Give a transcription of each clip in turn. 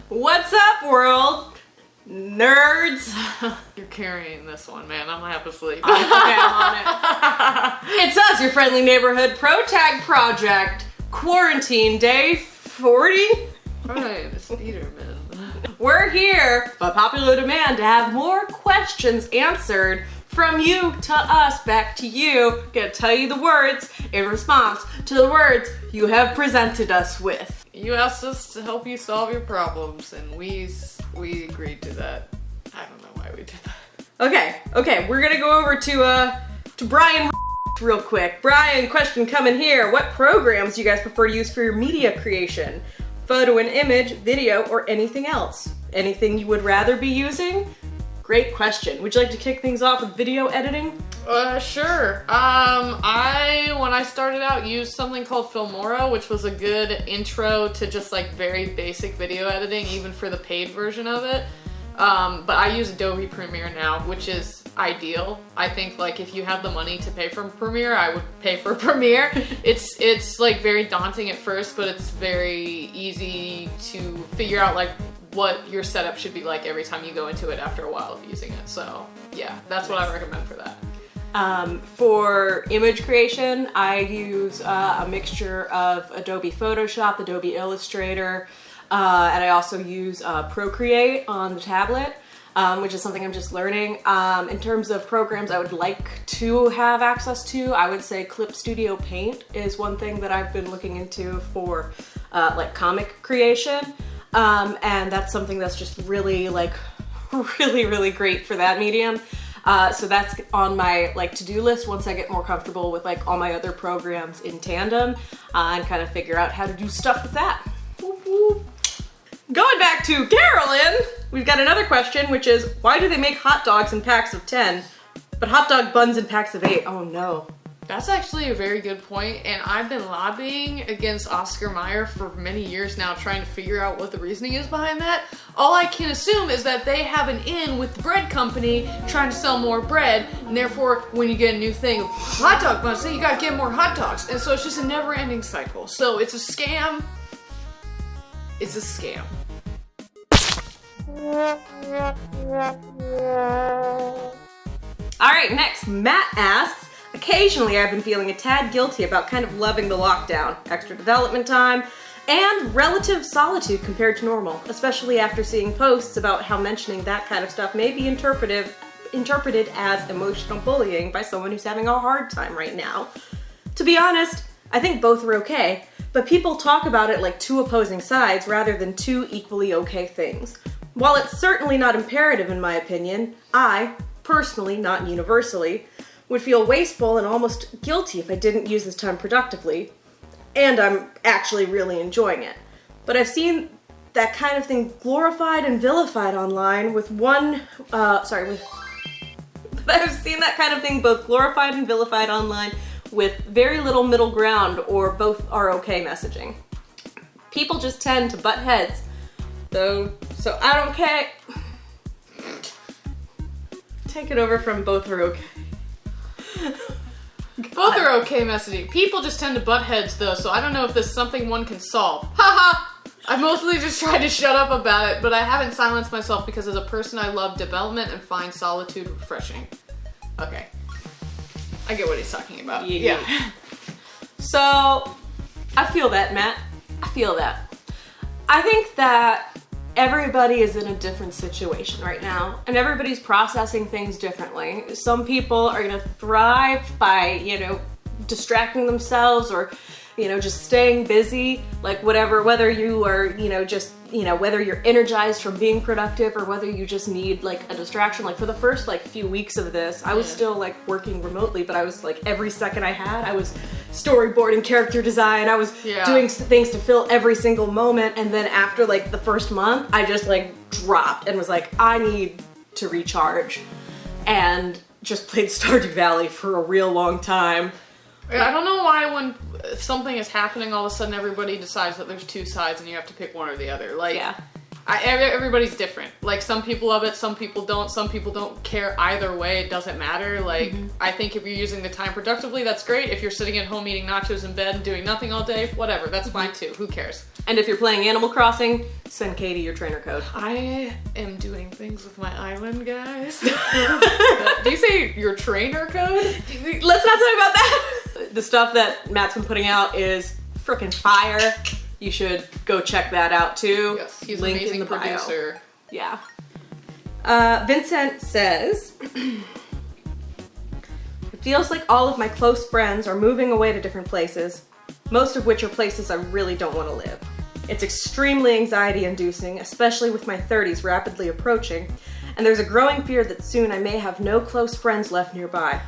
What's up, world? Nerds. You're carrying this one, man. I'm gonna have to sleep. Okay, I'm on it. It's us, your friendly neighborhood pro tag project. Quarantine day 40. Alright, it's Peterman. We're here by popular demand to have more questions answered from you to us, back to you. Gonna tell you the words in response to the words you have presented us with. You asked us to help you solve your problems, and we agreed to that. I don't know why we did that. Okay, we're gonna go over to Brian real quick. Brian, question coming here. What programs do you guys prefer to use for your media creation? Photo and image, video, or anything else? Anything you would rather be using? Great question. Would you like to kick things off with video editing? Sure. When I started out, used something called Filmora, which was a good intro to just like very basic video editing, even for the paid version of it. But I use Adobe Premiere now, which is ideal. I think like if you have the money to pay for Premiere, I would pay for Premiere. It's like very daunting at first, but it's very easy to figure out like what your setup should be like every time you go into it after a while of using it. So yeah, that's what I recommend for that. For image creation, I use a mixture of Adobe Photoshop, Adobe Illustrator, and I also use Procreate on the tablet, which is something I'm just learning. In terms of programs I would like to have access to, I would say Clip Studio Paint is one thing that I've been looking into for like comic creation. And that's something that's just really like really great for that medium. So that's on my like to-do list once I get more comfortable with like all my other programs in tandem and kind of figure out how to do stuff with that. Whoop, whoop. Going back to Carolyn, we've got another question, which is why do they make hot dogs in packs of 10 but hot dog buns in packs of 8? Oh no. That's actually a very good point, and I've been lobbying against Oscar Mayer for many years now, trying to figure out what the reasoning is behind that. All I can assume is that they have an in with the bread company trying to sell more bread, and therefore when you get a new thing, hot dog buns, then you gotta get more hot dogs, and so it's just a never-ending cycle. So it's a scam. It's a scam. All right, next, Matt asks, occasionally I've been feeling a tad guilty about kind of loving the lockdown, extra development time, and relative solitude compared to normal, especially after seeing posts about how mentioning that kind of stuff may be interpreted as emotional bullying by someone who's having a hard time right now. To be honest, I think both are okay, but people talk about it like two opposing sides rather than two equally okay things. While it's certainly not imperative in my opinion, I, personally, not universally, would feel wasteful and almost guilty if I didn't use this time productively, and I'm actually really enjoying it. But I've seen that kind of thing glorified and vilified online with I've seen that kind of thing both glorified and vilified online with very little middle ground or both are okay messaging. People just tend to butt heads, so I don't care. Take it over from both are okay. Both are okay messaging. People just tend to butt heads though, so I don't know if this is something one can solve. Haha! I mostly just tried to shut up about it, but I haven't silenced myself because as a person I love development and find solitude refreshing. Okay. I get what he's talking about. Yeah. So, I feel that, Matt. I feel that. I think that everybody is in a different situation right now, and everybody's processing things differently. Some people are gonna thrive by, distracting themselves or, just staying busy, like whether you are, whether you're energized from being productive or whether you just need like a distraction. Like for the first like few weeks of this, I was still like working remotely, but I was like every second I had, I was storyboarding, character design, I was doing things to fill every single moment. And then after like the first month, I just like dropped and was like, I need to recharge, and just played Stardew Valley for a real long time. I don't know why when something is happening, all of a sudden everybody decides that there's two sides and you have to pick one or the other. Like, Everybody's different. Like, some people love it, some people don't. Some people don't care either way. It doesn't matter. Like, I think if you're using the time productively, that's great. If you're sitting at home eating nachos in bed and doing nothing all day, whatever. That's fine too. Who cares? And if you're playing Animal Crossing, send Katie your trainer code. I am doing things with my island, guys. Do you say your trainer code? Let's not talk about that. The stuff that Matt's been putting out is frickin' fire. You should go check that out too. Yes, he's Link an amazing in the bio. producer. Yeah. Vincent says, it feels like all of my close friends are moving away to different places, most of which are places I really don't want to live. It's extremely anxiety inducing, especially with my 30s rapidly approaching, and there's a growing fear that soon I may have no close friends left nearby.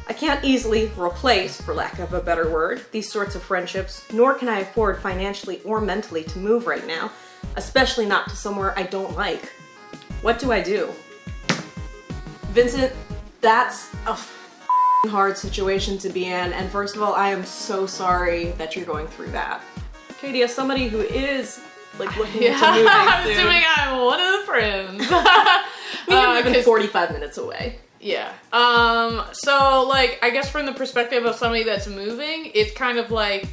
I can't easily replace, for lack of a better word, these sorts of friendships, nor can I afford financially or mentally to move right now, especially not to somewhere I don't like. What do I do? Vincent, that's a hard situation to be in, and first of all, I am so sorry that you're going through that. Katie, as somebody who is like looking into moving I'm soon, assuming I'm one of the friends. you're living 45 minutes away. Yeah. So like, I guess from the perspective of somebody that's moving, it's kind of like,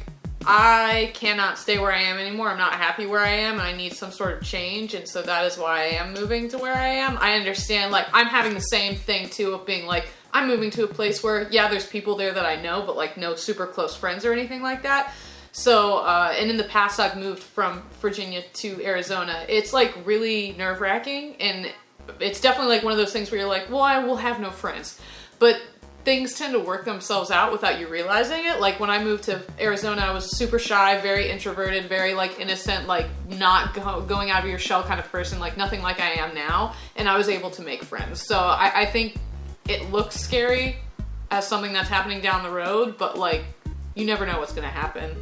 I cannot stay where I am anymore. I'm not happy where I am and I need some sort of change. And so that is why I am moving to where I am. I understand, like, I'm having the same thing too of being like, I'm moving to a place where, yeah, there's people there that I know, but like no super close friends or anything like that. So, and in the past I've moved from Virginia to Arizona. It's like really nerve-wracking, and it's definitely like one of those things where you're like, well, I will have no friends. But things tend to work themselves out without you realizing it. Like when I moved to Arizona, I was super shy, very introverted, very like innocent, like not going out of your shell kind of person, like nothing like I am now. And I was able to make friends. So I think it looks scary as something that's happening down the road, but like, you never know what's gonna happen.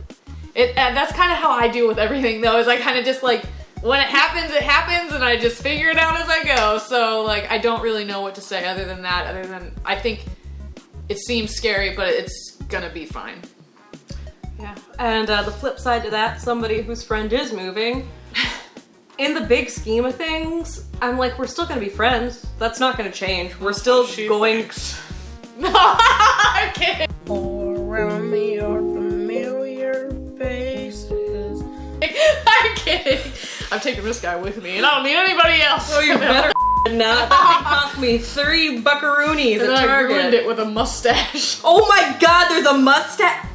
And that's kind of how I deal with everything though, is I kind of just like, when it happens, and I just figure it out as I go. So like, I don't really know what to say other than that, other than I think it seems scary, but it's gonna be fine. Yeah, and the flip side to that, somebody whose friend is moving, in the big scheme of things, I'm like, we're still gonna be friends. That's not gonna change. We're still going. No, I'm kidding. All around me are familiar faces. I'm kidding. I'm taking this guy with me, and I don't need anybody else. Oh, you better not. That thing cost me 3 buckaroonies And at then I Target. ruined it with a mustache. Oh my god, there's a mustache!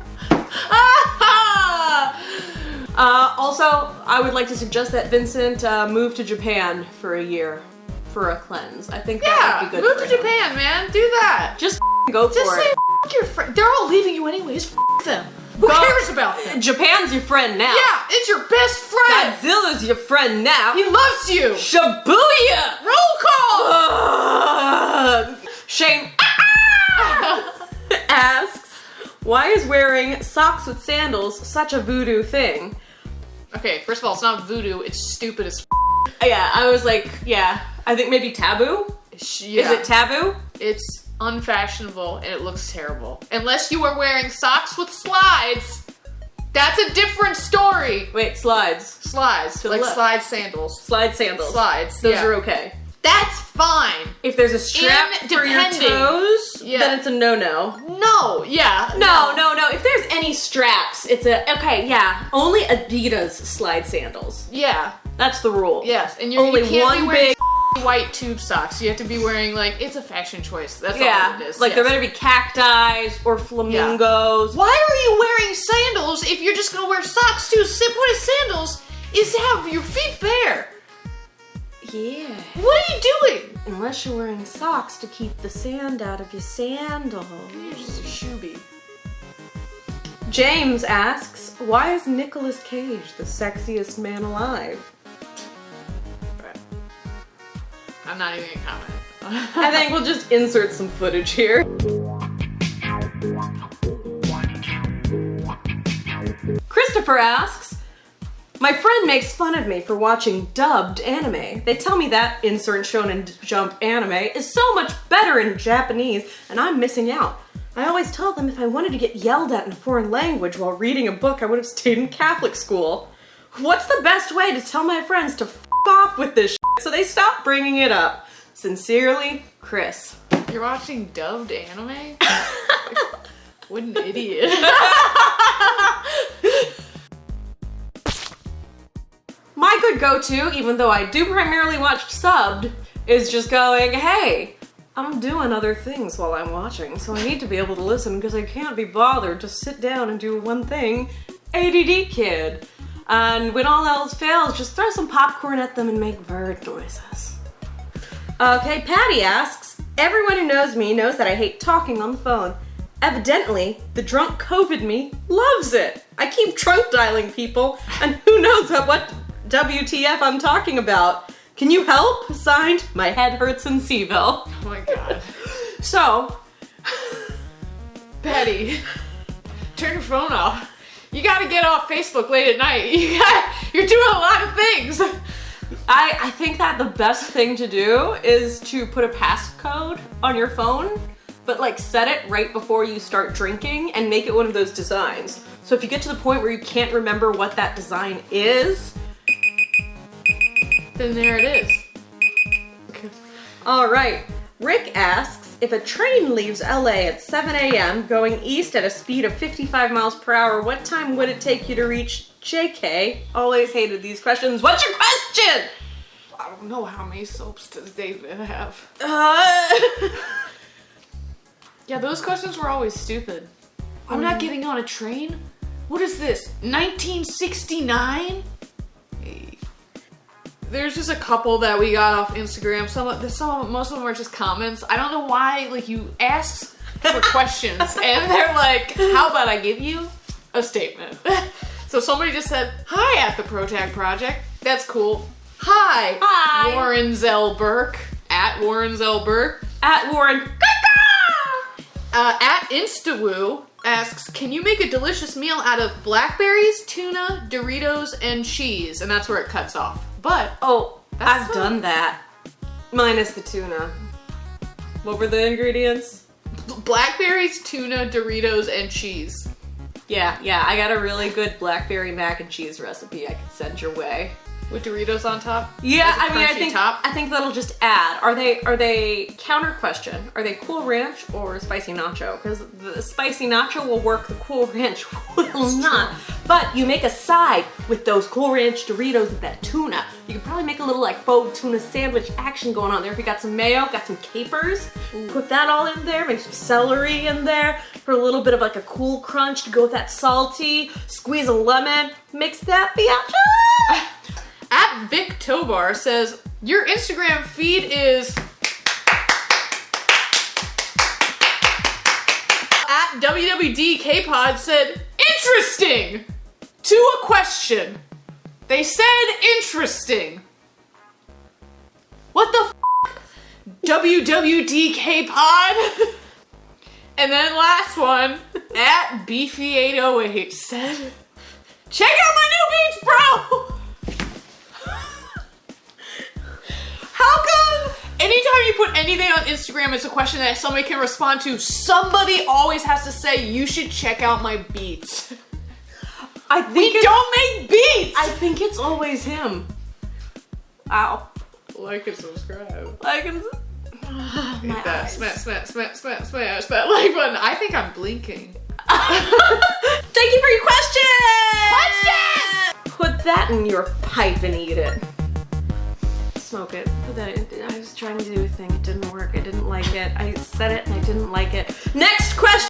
Also, I would like to suggest that Vincent move to Japan for a year for a cleanse. I think that would be good move for to him. Japan, man. Do that. Just go for Just say it. your friend. They're all leaving you anyways. Them. Who cares about them? Japan's your friend now. Yeah, it's your best friend. Godzilla's your friend now. He loves you. Shibuya! Roll call. Shane asks, why is wearing socks with sandals such a voodoo thing? Okay, first of all, it's not voodoo. It's stupid as. Yeah, I was like, yeah, I think maybe taboo? Yeah. Is it taboo? It's unfashionable and it looks terrible. Unless you are wearing socks with slides, that's a different story. Wait, slides. Slides, the like left. slide sandals. Slide sandals. Slides, Those yeah. are okay. That's fine. If there's a strap for your depending. toes, Yeah. then it's a no-no. No, yeah. No. If there's any straps, it's a, okay, yeah. Only Adidas slide sandals. Yeah, That's the rule. yes. And Only you can't one be wearing big- white tube socks. You have to be wearing, like, it's a fashion choice. That's Yeah, all it is. like yes. there better be cacti or flamingos. Why are you wearing sandals if you're just gonna wear socks too? The point of sandals is to have your feet bare. Yeah. What are you doing? Unless you're wearing socks to keep the sand out of your sandals. You're just a shoebie. James asks, why is Nicolas Cage the sexiest man alive? Right. I'm not even gonna comment. I think we'll just insert some footage here. Christopher asks, my friend makes fun of me for watching dubbed anime. They tell me that insert Shonen Jump anime is so much better in Japanese, and I'm missing out. I always tell them if I wanted to get yelled at in a foreign language while reading a book, I would have stayed in Catholic school. What's the best way to tell my friends to f off with this shit so they stop bringing it up? Sincerely, Chris. You're watching dubbed anime? What an idiot. My good go-to, even though I do primarily watch subbed, is just going, hey, I'm doing other things while I'm watching, so I need to be able to listen because I can't be bothered to sit down and do one thing. ADD kid. And when all else fails, just throw some popcorn at them and make bird noises. Okay, Patty asks, everyone who knows me knows that I hate talking on the phone. Evidently, the drunk COVID me loves it. I keep drunk dialing people, and who knows what WTF I'm talking about. Can you help? Signed, my head hurts in Seaville. Oh my god. So, Betty, turn your phone off. You gotta get off Facebook late at night. You're doing a lot of things. I think that the best thing to do is to put a passcode on your phone, but like set it right before you start drinking and make it one of those designs. So if you get to the point where you can't remember what that design is, then there it is. Okay. All right. Rick asks, if a train leaves LA at 7 a.m. going east at a speed of 55 miles per hour, what time would it take you to reach JK? Always hated these questions. What's your question? I don't know, how many soaps does David have? Yeah, those questions were always stupid. I'm not getting on a train? What is this, 1969? There's just a couple that we got off Instagram. Most of them are just comments. I don't know why, like, you ask for questions and they're like, how about I give you a statement? So somebody just said, hi at the ProTag Project. That's cool. Hi. Hi. Warren Zell Burke. At Warren Zell Burke. At Warren. At InstaWoo asks, can you make a delicious meal out of blackberries, tuna, Doritos, and cheese? And that's where it cuts off. But, Oh, That's I've done that. Minus the tuna. What were the ingredients? blackberries, tuna, Doritos, and cheese. Yeah, I got a really good blackberry mac and cheese recipe I could send your way. With Doritos on top? Yeah, As a I mean, crunchy top? I think that'll just add. Are they counter question? Are they Cool Ranch or spicy nacho? Because the spicy nacho will work, the Cool Ranch will not. But you make a side with those Cool Ranch Doritos with that tuna. You could probably make a little like faux tuna sandwich action going on there. If you got some mayo, got some capers, put that all in there. Make some celery in there for a little bit of like a cool crunch to go with that salty. Squeeze a lemon, mix that biatch. At Vic Tobar says, your Instagram feed is... At WWDKpod said, interesting! To a question. They said interesting. What the f***? WWDKpod? And then last one, at Beefy808 said, check out my new beats, bro! How come anytime you put anything on Instagram, it's a question that somebody can respond to, somebody always has to say, you should check out my beats. We don't make beats! I think it's always him. Ow. Like and subscribe. I can. Hit that smash that like button. I think I'm blinking. Thank you for your question! Put that in your pipe and eat it. Smoke it. Put that in. I was trying to do a thing. It didn't work. I didn't like it. I said it and I didn't like it. Next question!